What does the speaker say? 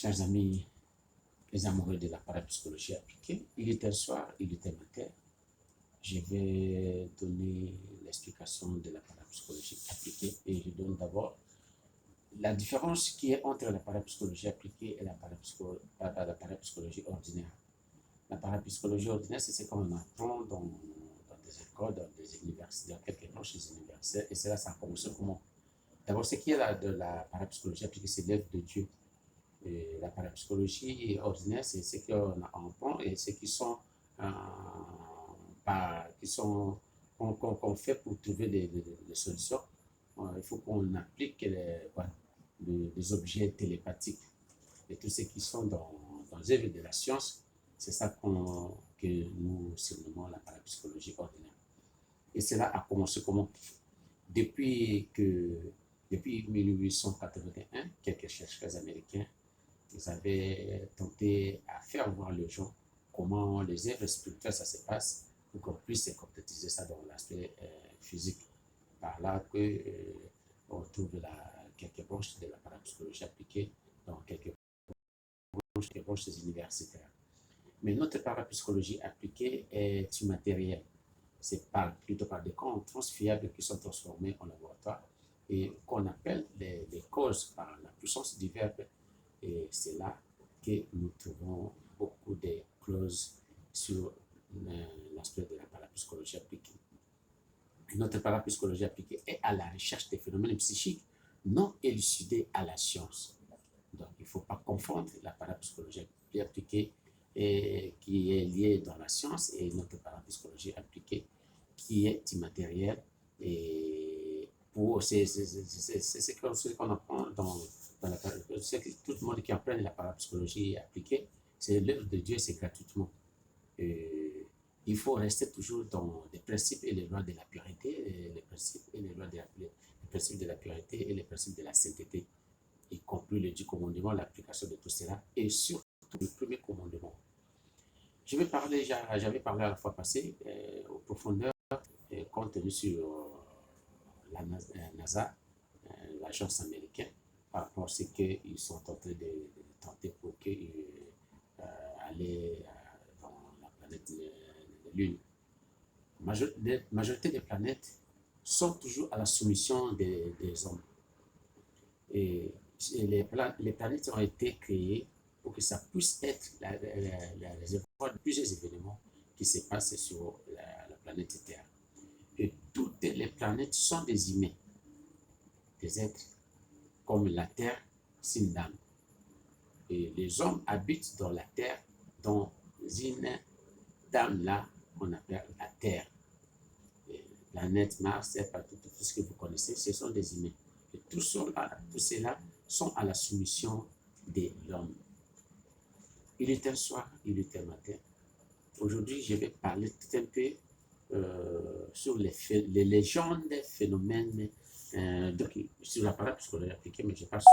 Chers amis, les amoureux de la parapsychologie appliquée, il était un soir, il était matin. Je vais donner l'explication de la parapsychologie appliquée et je donne d'abord la différence qui est entre la parapsychologie appliquée et la parapsychologie ordinaire. La parapsychologie ordinaire, c'est ce qu'on apprend dans des écoles, dans des universités, dans quelques branches des universités, et cela, ça a commencé comment? D'abord, ce qui est de la parapsychologie appliquée, c'est l'œuvre de Dieu. Et la parapsychologie ordinaire, c'est ce qu'on apprend et ce qui sont, qu'on fait pour trouver des solutions. Il faut qu'on applique les objets télépathiques et tous ceux qui sont dans l'œuvre de la science. C'est ça que nous surnommons la parapsychologie ordinaire. Et cela a commencé comment? Depuis 1881, quelques chercheurs américains ils avaient tenté à faire voir les gens comment les œuvres spirituelles ça se passe pour qu'on puisse concrétiser ça dans l'aspect physique. Par là on trouve quelques branches de la parapsychologie appliquée dans quelques branches des universitaires. Mais notre parapsychologie appliquée est immatérielle. C'est plutôt par des corps transfiables qui sont transformés en laboratoire et qu'on appelle les causes par la puissance du verbe. Et c'est là que nous trouvons beaucoup de clauses sur l'aspect de la parapsychologie appliquée. Notre parapsychologie appliquée est à la recherche des phénomènes psychiques non élucidés à la science. Donc, il ne faut pas confondre la parapsychologie appliquée qui est liée dans la science et notre parapsychologie appliquée qui est immatérielle. Et c'est ce qu'on apprend dans la parapsychologie. Tout le monde qui apprend la parapsychologie appliquée, c'est l'œuvre de Dieu, c'est gratuitement. Il faut rester toujours dans les principes et les lois de la pureté, les principes et les lois de les principes de la pureté et les principes de la sainteté, y compris le 10 commandements, l'application de tout cela, et surtout le premier commandement. J'avais parlé à la fois passée aux profondeurs compte tenu sur la NASA, l'agence américaine, par rapport à ce qu'ils sont en train de tenter pour aller dans la planète Lune. La majorité des planètes sont toujours à la soumission des hommes. Et les planètes ont été créées pour que ça puisse être la réservoir de plusieurs événements qui se passent sur la planète Terre. Et toutes les planètes sont des humains, des êtres comme la Terre, c'est une dame. Et les hommes habitent dans la Terre, dans une dame-là qu'on appelle la Terre. Et planète Mars, et tout ce que vous connaissez, ce sont des humains. Et tous ceux-là sont à la soumission de l'homme. Il est un soir, il est un matin. Aujourd'hui, je vais parler tout un peu sur les légendes, phénomènes, donc sur la parapsychologie appliquée, mais je passe